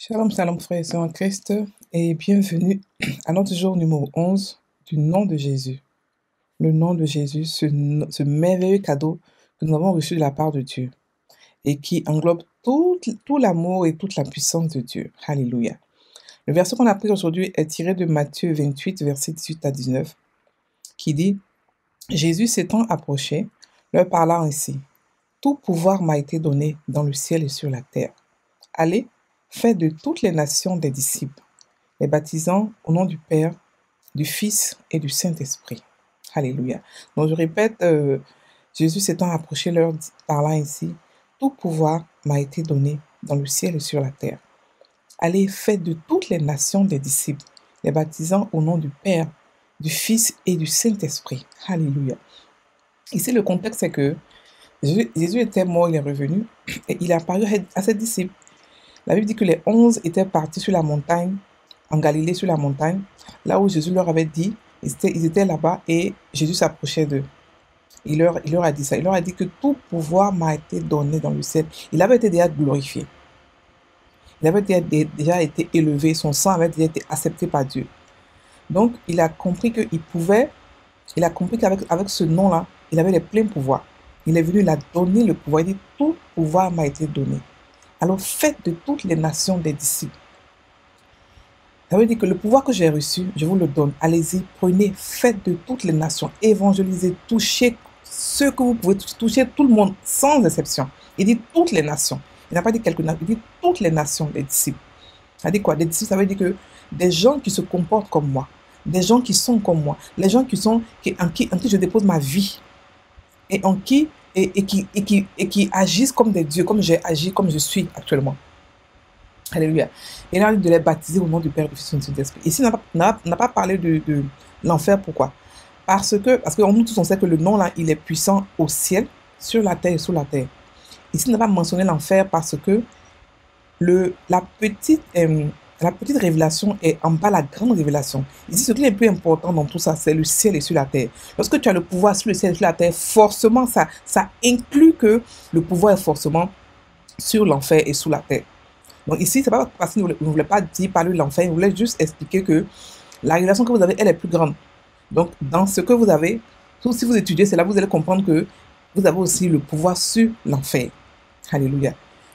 Shalom, shalom frères et sœurs en Christ et bienvenue à notre jour numéro 11 du nom de Jésus. Le nom de Jésus, ce merveilleux cadeau que nous avons reçu de la part de Dieu et qui englobe tout l'amour et toute la puissance de Dieu. Alléluia. Le verset qu'on a pris aujourd'hui est tiré de Matthieu 28, versets 18 à 19, qui dit « Jésus s'étant approché, leur parla ainsi. Tout pouvoir m'a été donné dans le ciel et sur la terre. Allez, faites de toutes les nations des disciples, les baptisant au nom du Père, du Fils et du Saint-Esprit. » Alléluia. Donc je répète, Jésus s'étant approché leur parla ainsi, tout pouvoir m'a été donné dans le ciel et sur la terre. Allez, faites de toutes les nations des disciples, les baptisant au nom du Père, du Fils et du Saint-Esprit. Alléluia. Ici, le contexte est que Jésus était mort, il est revenu, et il est apparu à ses disciples. La Bible dit que les 11 étaient partis sur la montagne, en Galilée sur la montagne, là où Jésus leur avait dit, ils étaient là-bas et Jésus s'approchait d'eux. Il leur a dit ça, il leur a dit que tout pouvoir m'a été donné dans le ciel. Il avait été déjà glorifié. Il avait déjà été élevé, son sang avait déjà été accepté par Dieu. Donc, il a compris qu'avec ce nom-là, il avait les pleins pouvoirs. Il est venu, il a donné le pouvoir. Il dit, tout pouvoir m'a été donné. Alors, faites de toutes les nations des disciples. Ça veut dire que le pouvoir que j'ai reçu, je vous le donne. Allez-y, prenez, faites de toutes les nations, évangélisez, touchez ceux que vous pouvez toucher, tout le monde, sans exception. Il dit toutes les nations. Il n'a pas dit quelques nations, il dit toutes les nations des disciples. Ça dit quoi? Des disciples, ça veut dire que des gens qui se comportent comme moi, des gens qui sont comme moi, les gens en qui je dépose ma vie et qui agissent comme des dieux, comme j'ai agi, comme je suis actuellement. Alléluia. Et là, de les baptiser au nom du Père, du Fils et du Saint-Esprit. Ici, on n'a pas parlé de l'enfer. Pourquoi? Parce que nous tous, on sait que le nom là, il est puissant au ciel, sur la terre et sous la terre. Ici, on n'a pas mentionné l'enfer parce que la petite révélation est en bas la grande révélation. Ici, ce qui est le plus important dans tout ça, c'est le ciel et sur la terre. Lorsque tu as le pouvoir sur le ciel et sur la terre, forcément, ça inclut que le pouvoir est forcément sur l'enfer et sous la terre. Donc ici, c'est pas parce qu'il ne voulait pas dire parler de l'enfer, il voulait juste expliquer que la révélation que vous avez, elle est plus grande. Donc, dans ce que vous avez, si vous étudiez cela, vous allez comprendre que vous avez aussi le pouvoir sur l'enfer. Alléluia.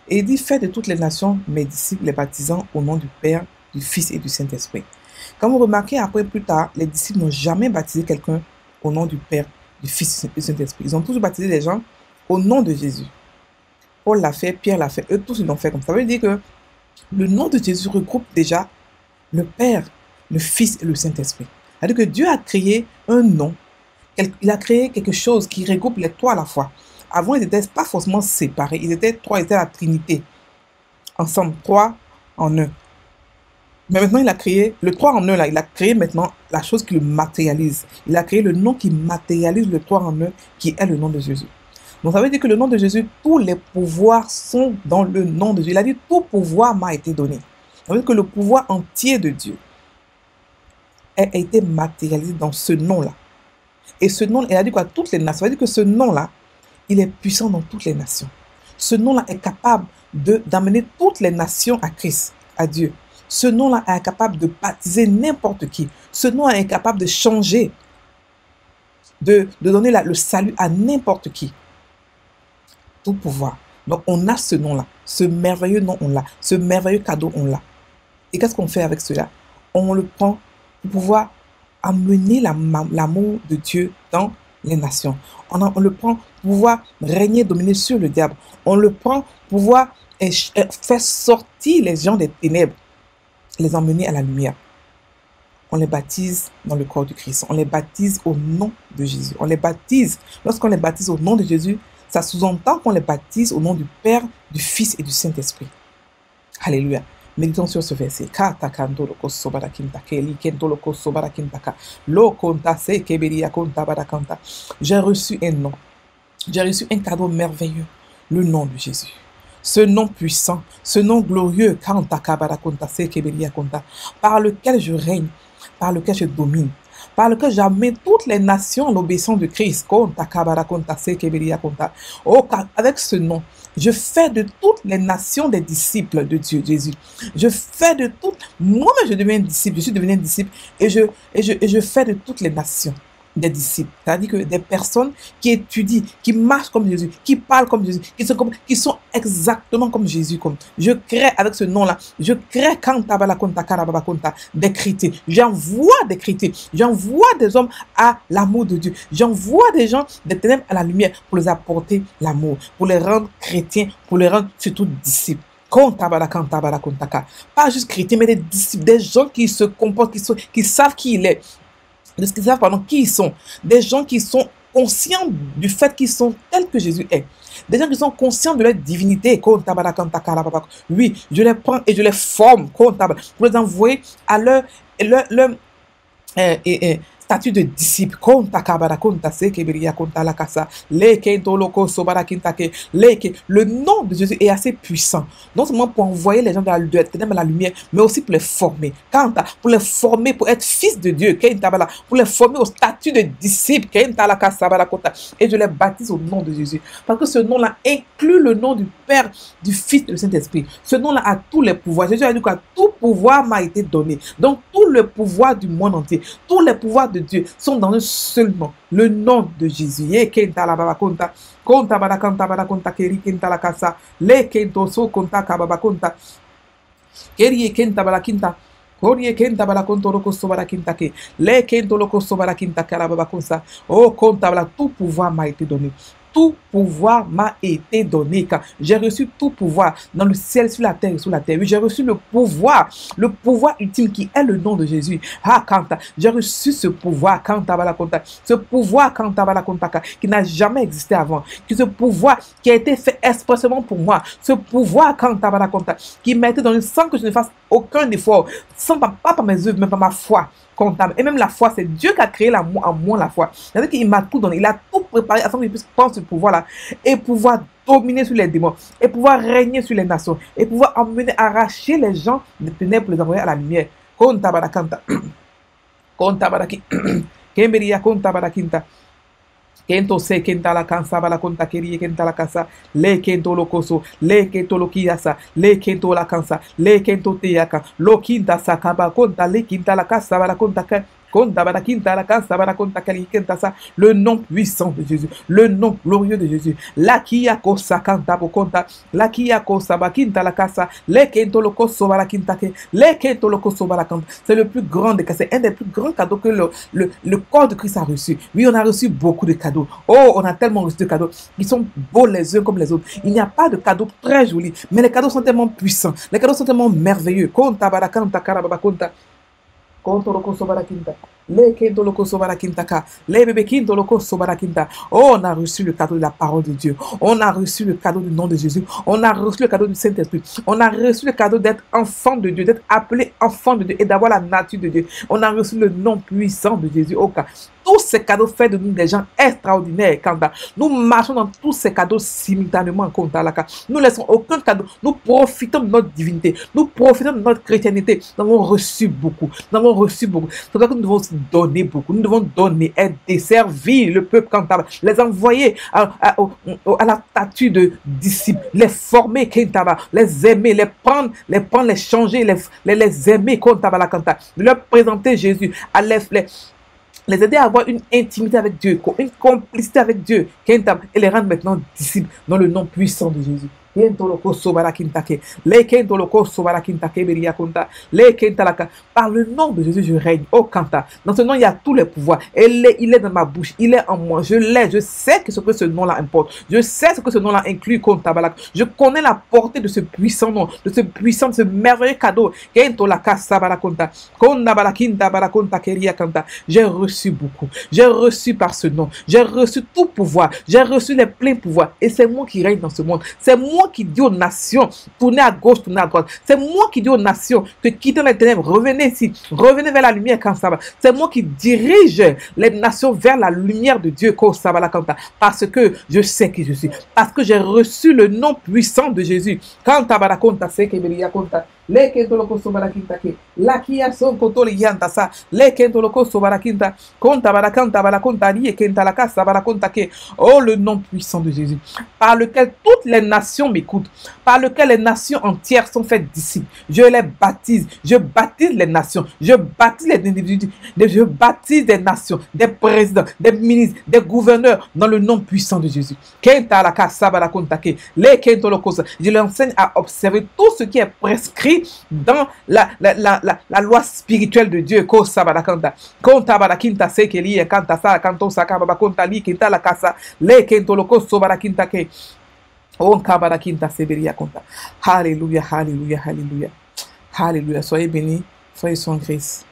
Et il dit, faites de toutes les nations mes disciples, les baptisant au nom du Père, du Fils et du Saint-Esprit. Comme vous remarquez, après, plus tard, les disciples n'ont jamais baptisé quelqu'un au nom du Père, du Fils et du Saint-Esprit. Ils ont toujours baptisé les gens au nom de Jésus. Paul l'a fait, Pierre l'a fait, eux tous ils l'ont fait comme ça. Ça veut dire que le nom de Jésus regroupe déjà le Père, le Fils et le Saint-Esprit. C'est-à-dire que Dieu a créé un nom, il a créé quelque chose qui regroupe les trois à la fois. Avant, ils n'étaient pas forcément séparés, ils étaient trois, ils étaient la Trinité, ensemble, trois en un. Mais maintenant, il a créé, le trois en un là, il a créé maintenant la chose qui le matérialise. Il a créé le nom qui matérialise le trois en un, qui est le nom de Jésus. Donc ça veut dire que le nom de Jésus, tous les pouvoirs sont dans le nom de Jésus. Il a dit, tout pouvoir m'a été donné. Ça veut dire que le pouvoir entier de Dieu a été matérialisé dans ce nom-là. Et ce nom, il a dit quoi? Toutes les nations. Ça veut dire que ce nom-là, il est puissant dans toutes les nations. Ce nom-là est capable d'amener toutes les nations à Christ, à Dieu. Ce nom-là est capable de baptiser n'importe qui. Ce nom-là est capable de changer, de donner le salut à n'importe qui. Tout pouvoir. Donc, on a ce nom-là. Ce merveilleux nom, on l'a. Ce merveilleux cadeau, on l'a. Et qu'est-ce qu'on fait avec cela? On le prend pour pouvoir amener l'amour de Dieu dans les nations. On le prend pour pouvoir régner, dominer sur le diable. On le prend pour pouvoir faire sortir les gens des ténèbres, les emmener à la lumière. On les baptise dans le corps du Christ. On les baptise au nom de Jésus. On les baptise. Lorsqu'on les baptise au nom de Jésus, ça sous-entend qu'on les baptise au nom du Père, du Fils et du Saint-Esprit. Alléluia. Méditons sur ce verset. J'ai reçu un nom. J'ai reçu un cadeau merveilleux. Le nom de Jésus. Ce nom puissant, ce nom glorieux, par lequel je règne, par lequel je domine, par lequel j'amène toutes les nations à l'obéissance de Christ. Konta kabara konta sekeberia konta. Oh, avec ce nom, je fais de toutes les nations des disciples de Dieu, Jésus. Je fais de toutes, moi-même je deviens disciple, je suis devenu un disciple et je fais de toutes les nations des disciples, c'est-à-dire que des personnes qui étudient, qui marchent comme Jésus, qui parlent comme Jésus, qui sont exactement comme Jésus. Comme je crée avec ce nom-là, je crée des chrétiens. J'envoie des chrétiens, j'envoie des hommes à l'amour de Dieu, j'envoie des gens des ténèbres à la lumière pour les apporter l'amour, pour les rendre chrétiens, pour les rendre surtout disciples. Pas juste chrétiens, mais des disciples, des gens qui se comportent, qui savent qui il est, de ce qu'ils savent, pardon, qui ils sont. Des gens qui sont conscients du fait qu'ils sont tels que Jésus est. Des gens qui sont conscients de leur divinité. Oui, je les prends et je les forme pour les envoyer à leur statut de disciple. Le nom de Jésus est assez puissant, non seulement pour envoyer les gens vers la lumière, mais aussi pour les former. Pour les former pour être fils de Dieu, pour les former au statut de disciple. Et je les baptise au nom de Jésus. Parce que ce nom-là inclut le nom du Père, du Fils et du Saint-Esprit. Ce nom-là a tous les pouvoirs. Jésus a dit que tout pouvoir m'a été donné. Donc tout le pouvoir du monde entier, tous les pouvoirs de Dieu sont dans un seul nom, le nom de Jésus. Oh, tout pouvoir m'a été donné. Tout pouvoir m'a été donné. J'ai reçu tout pouvoir dans le ciel, sur la terre et sous la terre. Oui, j'ai reçu le pouvoir ultime qui est le nom de Jésus. J'ai reçu ce pouvoir, ce pouvoir qui n'a jamais existé avant. Ce pouvoir qui a été fait expressément pour moi. Ce pouvoir qui m'a été donné sans que je ne fasse aucun effort, pas par mes œuvres, mais par ma foi. Comptable. Et même la foi, c'est Dieu qui a créé en moi la foi. C'est-à-dire qu'il m'a tout donné, il a tout préparé afin que je puisse prendre ce pouvoir-là et pouvoir dominer sur les démons, et pouvoir régner sur les nations, et pouvoir emmener, arracher les gens des ténèbres pour les envoyer à la lumière. Kontabarakanta. Kontabaraki. Kemberia kontabarakinta. Kento se kenta la kansa bala konta keri kenta la kasa le kento lokoso le kento lokiasa le kento la kansa le kento teaka lo kinta sakaba konta le kinta la kasa bala konta le nom puissant de Jésus, le nom glorieux de Jésus. La kia kosa kanta bokonta, la kia kosa bakinta la kasa, le kento loko sobara kintake, le kento loko sobara kanta. C'est le plus grand des cadeaux, c'est un des plus grands cadeaux que le corps de Christ a reçu. Oui, on a reçu beaucoup de cadeaux. Oh, on a tellement reçu de cadeaux qui sont beaux les uns comme les autres. Il n'y a pas de cadeaux très jolis, mais les cadeaux sont tellement puissants, les cadeaux sont tellement merveilleux. Konta barakanta karababa konta. Oh, on a reçu le cadeau de la parole de Dieu. On a reçu le cadeau du nom de Jésus. On a reçu le cadeau du Saint-Esprit. On a reçu le cadeau d'être enfant de Dieu, d'être appelé enfant de Dieu et d'avoir la nature de Dieu. On a reçu le nom puissant de Jésus. Tous ces cadeaux fait de nous des gens extraordinaires. Nous marchons dans tous ces cadeaux simultanément. Nous ne laissons aucun cadeau. Nous profitons de notre divinité. Nous profitons de notre chrétienté. Nous avons reçu beaucoup. Nous avons reçu beaucoup. C'est pour ça que nous devons donner beaucoup. Nous devons donner, aider, servir le peuple cantable, les envoyer à la statue de disciples, les former, les aimer, les prendre, les changer, les aimer, de leur présenter Jésus, à les aider à avoir une intimité avec Dieu, une complicité avec Dieu, et les rendre maintenant disciples dans le nom puissant de Jésus. Par le nom de Jésus, je règne. Oh, Kanta. Dans ce nom, il y a tous les pouvoirs. Il est dans ma bouche. Il est en moi. Je l'ai. Je sais ce que ce nom-là importe. Je sais ce que ce nom-là inclut. Je connais la portée de ce puissant nom, de ce merveilleux cadeau. J'ai reçu beaucoup. J'ai reçu par ce nom. J'ai reçu tout pouvoir. J'ai reçu les pleins pouvoirs. Et c'est moi qui règne dans ce monde. C'est moi qui dis aux nations, tournez à gauche, tournez à droite. C'est moi qui dis aux nations que quittez les ténèbres, revenez ici, revenez vers la lumière quand ça va. C'est moi qui dirige les nations vers la lumière de Dieu quand ça va la canta. Parce que je sais qui je suis. Parce que j'ai reçu le nom puissant de Jésus. Quand ça va la conta, c'est que le kentoloko sobarakinta ke, la kia son kotoli yanta sa, le kentoloko sobarakinta, konta barakanta barakonta liye kenta la kasa barakonta ke. Oh, le nom puissant de Jésus, par lequel toutes les nations m'écoutent, par lequel les nations entières sont faites disciples. Je les baptise, je baptise les nations, je baptise les individus, je baptise des nations, des présidents, des ministres, des gouverneurs, dans le nom puissant de Jésus. Je l'enseigne à observer tout ce qui est prescrit dans la loi spirituelle de Dieu. Alléluia, alléluia, alléluia. Alléluia. Soyez bénis, soyez sans grâce.